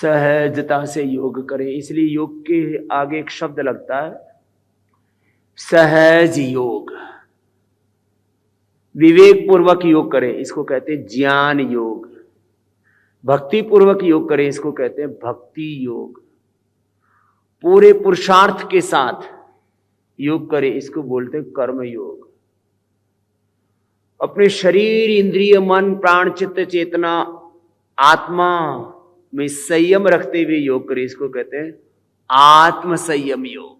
सहजता से योग करें। इसलिए योग के आगे एक शब्द लगता है सहज योग। विवेक पूर्वक योग करें, इसको कहते हैं ज्ञान योग। भक्ति पूर्वक योग करें, इसको कहते हैं भक्ति योग। पूरे पुरुषार्थ के साथ योग करें, इसको बोलते हैं कर्म योग। अपने शरीर, इंद्रिय, मन, प्राण, चित्त, चेतना, आत्मा में संयम रखते हुए योग करें, इसको कहते हैं आत्म संयम योग।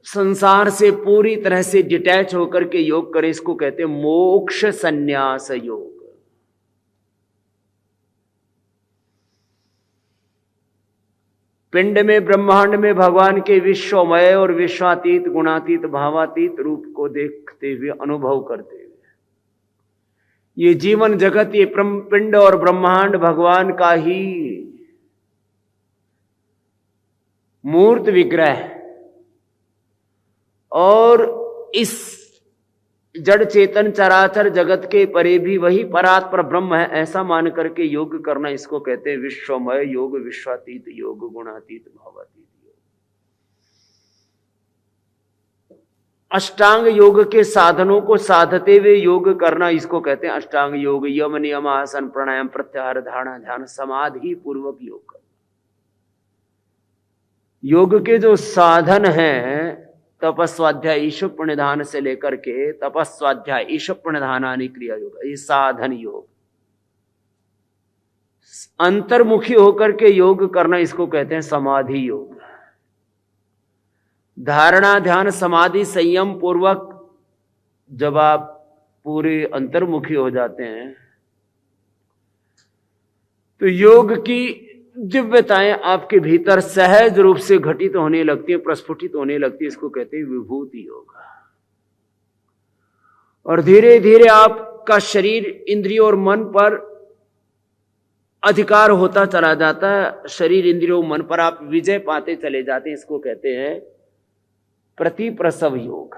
संसार से पूरी तरह से डिटैच होकर के योग करें, इसको कहते हैं मोक्ष संन्यास योग। पिंड में, ब्रह्मांड में भगवान के विश्वमय और विश्वातीत, गुणातीत, भावातीत रूप को देखते हुए, अनुभव करते हुए, ये जीवन जगत, ये पिंड और ब्रह्मांड भगवान का ही मूर्त विग्रह है और इस जड़ चेतन चराचर जगत के परे भी वही परात्पर ब्रह्म है, ऐसा मान करके योग करना, इसको कहते हैं विश्वमय योग, विश्वातीत योग, गुणातीत, भावातीत योग। अष्टांग योग के साधनों को साधते हुए योग करना, इसको कहते हैं अष्टांग योग। यम, नियम, आसन, प्राणायाम, प्रत्याहार, धारणा, ध्यान, समाधि पूर्वक योग करना। योग के जो साधन हैं, तपस्वाध्याय, ईश्वर प्रणिधान से लेकर के तपस्वाध्याय, ईश्वर प्रणिधानानि क्रिया योग, ये साधन योग। अंतर्मुखी होकर के योग करना, इसको कहते हैं समाधि योग। धारणा, ध्यान, समाधि, संयम पूर्वक जब आप पूरे अंतर्मुखी हो जाते हैं तो योग की दिव्यताएं आपके भीतर सहज रूप से घटित होने लगती है, प्रस्फुटित होने लगती है, इसको कहते हैं विभूति योग। और धीरे धीरे आपका शरीर, इंद्रियों और मन पर अधिकार होता चला जाता है। शरीर, इंद्रियों, मन पर आप विजय पाते चले जाते हैं, इसको कहते हैं प्रतिप्रसव योग,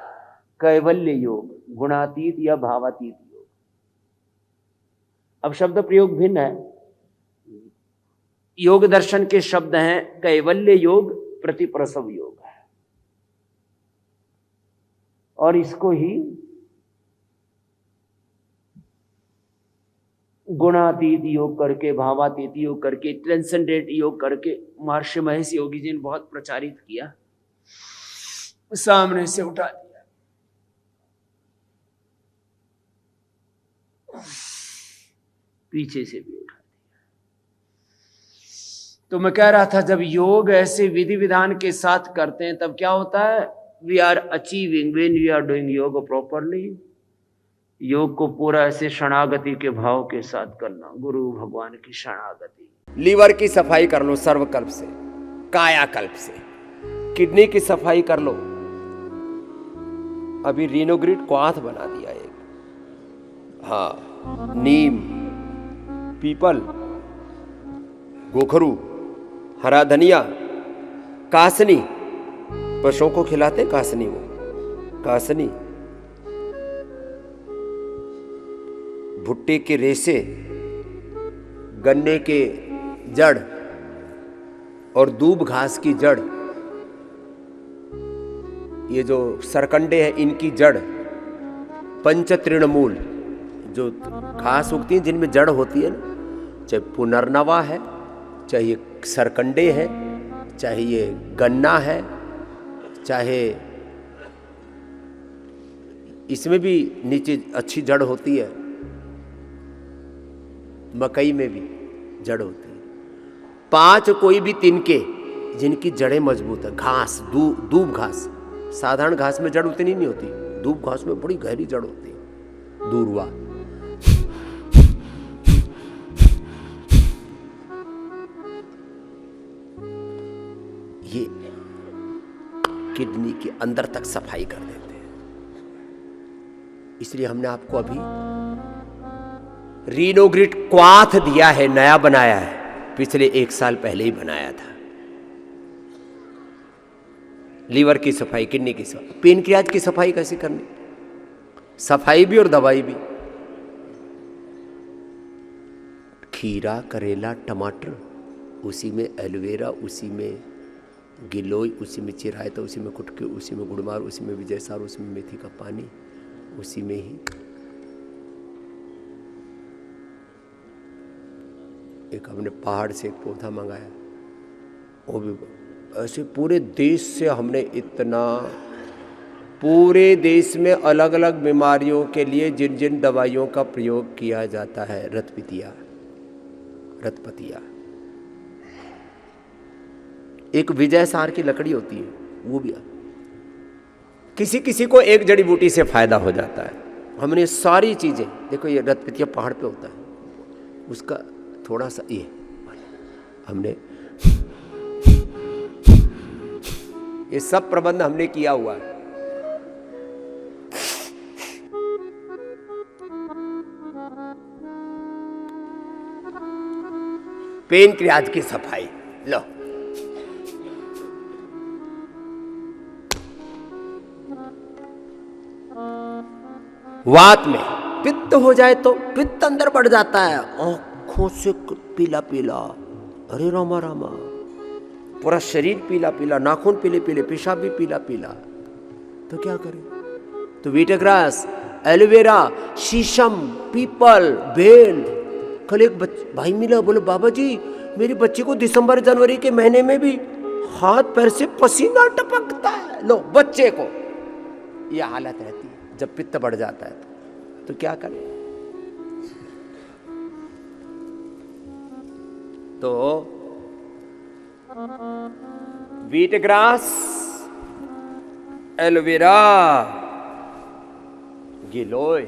कैवल्य योग, गुणातीत या भावातीत योग। अब शब्द प्रयोग भिन्न है। योग दर्शन के शब्द हैं कैवल्य योग, प्रतिप्रसव योग, और इसको ही गुणातीत योग करके, भावातीत योग करके, ट्रांसेंडेंट योग करके महर्षि महेश योगी जी ने बहुत प्रचारित किया, सामने से उठा दिया। पीछे से भी उठा। तो मैं कह रहा था, जब योग ऐसे विधि विधान के साथ करते हैं तब क्या होता है, we are achieving, when we are doing yoga properly, yoga को पूरा ऐसे शरणागति के भाव के साथ करना, गुरु भगवान की शरणागति। लीवर की सफाई कर लो सर्वकल्प से, कायाकल्प से। किडनी की सफाई कर लो। अभी रीनोग्रिड क्वाथ बना दिया एक, हाँ, नीम, पीपल, गोखरू, हरा धनिया, कासनी, पशुओं को खिलाते कासनी, वो कासनी, भुट्टे के रेशे, गन्ने के जड़ और दूब घास की जड़, ये जो सरकंडे हैं इनकी जड़, पंच तृणमूल, जो घास उगती है जिनमें जड़ होती है ना, चाहे पुनर्नवा है, चाहे ये सरकंडे है, चाहे ये गन्ना है, चाहे इसमें भी नीचे अच्छी जड़ होती है, मकई में भी जड़ होती है। 5 कोई भी तिनके जिनकी जड़ें मजबूत है, घास, दूब घास, साधारण घास में जड़ उतनी नहीं होती, दूब घास में बड़ी गहरी जड़ होती है, दूरवा। ये किडनी के अंदर तक सफाई कर देते हैं। इसलिए हमने आपको अभी रीनोग्रिड क्वाथ दिया है, नया बनाया है, पिछले 1 साल पहले ही बनाया था। लीवर की सफाई, किडनी की सफाई, पेनक्रियाज की सफाई कैसे करनी, सफाई भी और दवाई भी। खीरा, करेला, टमाटर, उसी में एलोवेरा, उसी में गिलोय, उसी में चिरायता, उसी में कुटकी, उसी में गुड़मार, उसी में विजयसार, उसी में मेथी का पानी, उसी में ही एक हमने पहाड़ से एक पौधा मंगाया, वो भी ऐसे पूरे देश से हमने इतना, पूरे देश में अलग अलग बीमारियों के लिए जिन जिन दवाइयों का प्रयोग किया जाता है, रतपतिया, एक विजयसार की लकड़ी होती है, वो भी किसी किसी को एक जड़ी बूटी से फायदा हो जाता है। हमने सारी चीजें, देखो ये रतपतिया पहाड़ पे होता है, उसका थोड़ा सा ये हमने ये सब प्रबंध हमने किया हुआ है। पेनक्रियाज की सफाई लो, वात में पित्त हो जाए तो पित्त अंदर बढ़ जाता है, आंखों से पीला पीला, अरे रामा रामा, पूरा शरीर पीला पीला, नाखून पीले पीले, पेशाब भी पीला पीला, तो क्या करें? तो वीटग्रास, एलोवेरा, शीशम, पीपल, बेल। कल एक भाई मिला, बोले बाबा जी मेरी बच्ची को दिसंबर जनवरी के महीने में भी हाथ पैर से पसीना टपकता है। लो, बच्चे को यह हालत रहती है जब पित्त बढ़ जाता है तो क्या करें? तो वीटग्रास, एलोवेरा, गिलोय,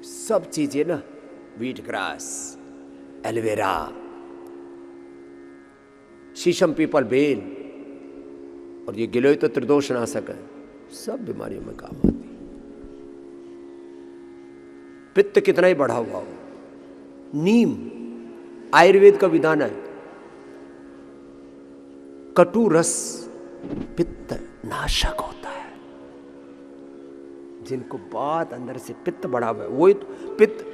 सब चीजें ना, वीटग्रास, एलोवेरा, शीशम, पीपल, बेल और ये गिलोय तो त्रिदोष नाशक है, सब बीमारियों में काम आती है। पित्त कितना ही बढ़ा हुआ हो, नीम आयुर्वेद का विधान है, कटु रस पित्त नाशक होता है। जिनको बात अंदर से पित्त बढ़ा हुआ है, वही तो पित्त।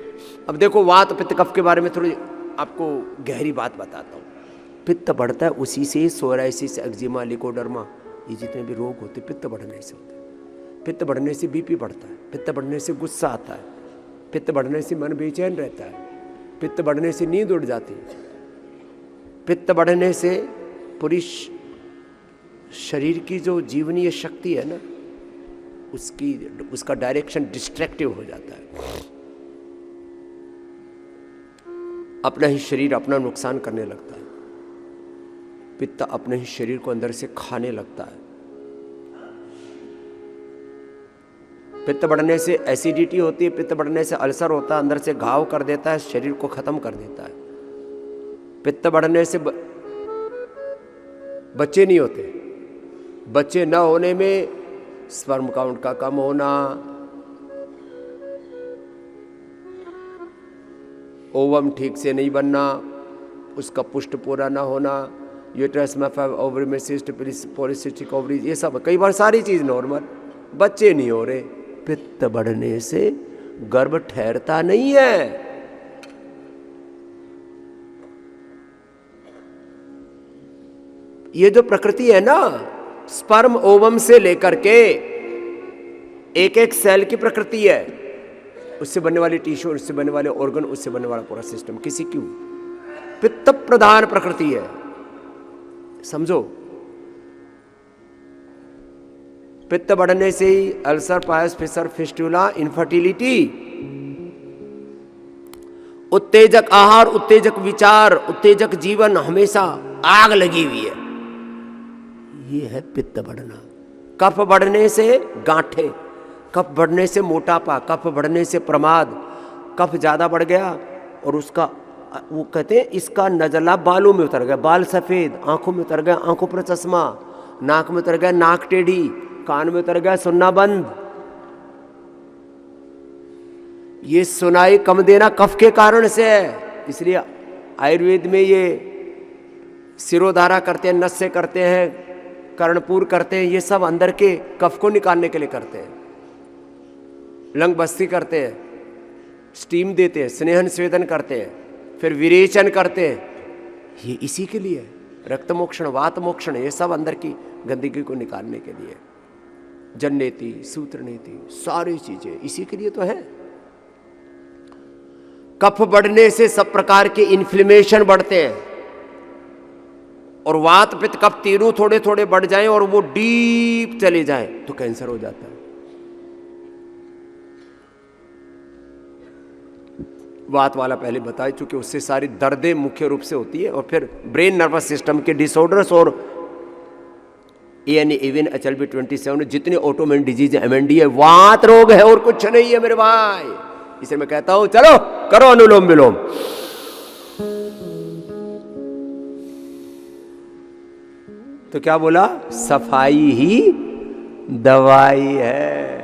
अब देखो, वात पित्त कफ के बारे में थोड़ी आपको गहरी बात बताता हूं। पित्त बढ़ता है उसी से, सोराइसिस, एक्जिमा, लिकोडर्मा, ये जितने भी रोग होते पित्त बढ़ने से होते हैं। पित्त बढ़ने से बीपी बढ़ता है, पित्त बढ़ने से गुस्सा आता है, पित्त बढ़ने से मन बेचैन रहता है, पित्त बढ़ने से नींद उड़ जाती है, पित्त बढ़ने से पूरी शरीर की जो जीवनीय शक्ति है ना, उसका डायरेक्शन डिस्ट्रैक्टिव हो जाता है। अपना ही शरीर अपना नुकसान करने लगता है। पित्त अपने ही शरीर को अंदर से खाने लगता है। पित्त बढ़ने से एसिडिटी होती है, पित्त बढ़ने से अल्सर होता है, अंदर से घाव कर देता है, शरीर को खत्म कर देता है। पित्त बढ़ने से बच्चे नहीं होते, बच्चे न होने में स्पर्म काउंट का कम होना, ओवम ठीक से नहीं बनना, उसका पुष्ट पूरा ना होना, यूट्रस में ओवरी में सिस्ट, पॉलिसिस्टिक ओवरी, ये सब कई बार सारी चीज नॉर्मल, बच्चे नहीं हो रहे। पित्त बढ़ने से गर्भ ठहरता नहीं है। ये जो प्रकृति है ना, स्पर्म ओवम से लेकर के एक एक सेल की प्रकृति है, उससे बनने वाली टिश्यू, उससे बनने वाले ऑर्गन, उससे बनने वाला पूरा सिस्टम, किसी क्यों पित्त प्रधान प्रकृति है, समझो। पित्त बढ़ने से ही अल्सर, पायस, फिसर, फिस्टुला, इनफर्टिलिटी, उत्तेजक आहार, उत्तेजक विचार, उत्तेजक जीवन, हमेशा आग लगी हुई है। ये है पित्त बढ़ना। कफ बढ़ने से गांठे, कफ बढ़ने से मोटापा, कफ बढ़ने से प्रमाद। कफ ज्यादा बढ़ गया और उसका, वो कहते हैं इसका नजला बालों में उतर गया, बाल सफेद, आंखों में उतर गया, आंखों पर चश्मा, नाक में उतर गया, नाक टेढ़ी, कान में उतर गया, सुनना बंद। ये सुनाई कम देना कफ के कारण से है। इसलिए आयुर्वेद में ये सिरोधारा करते हैं, नस से करते हैं, कर्णपूर करते हैं, ये सब अंदर के कफ को निकालने के लिए करते हैं। लंग बस्ती करते हैं, स्टीम देते हैं, स्नेहन स्वेदन करते हैं, फिर विरेचन करते हैं, ये इसी के लिए। रक्त मोक्षण, वात मोक्षण, ये सब अंदर की गंदगी को निकालने के लिए। जननेति, सूत्रनेति, सारी चीजें इसी के लिए तो है। कफ बढ़ने से सब प्रकार के इन्फ्लेमेशन बढ़ते हैं, और वात पित्त कफ तीनों थोड़े थोड़े बढ़ जाएं और वो डीप चले जाएं तो कैंसर हो जाता है। वात वाला पहले बताया, चूंकि उससे सारी दर्दें मुख्य रूप से होती है, और फिर ब्रेन नर्वस सिस्टम के डिसऑर्डर्स और इवन HLB 27 जितने ऑटोइम्यून डिजीज MND है, वात रोग है और कुछ नहीं है मेरे भाई। इसे मैं कहता हूं चलो करो अनुलोम विलोम। तो क्या बोला, सफाई ही दवाई है।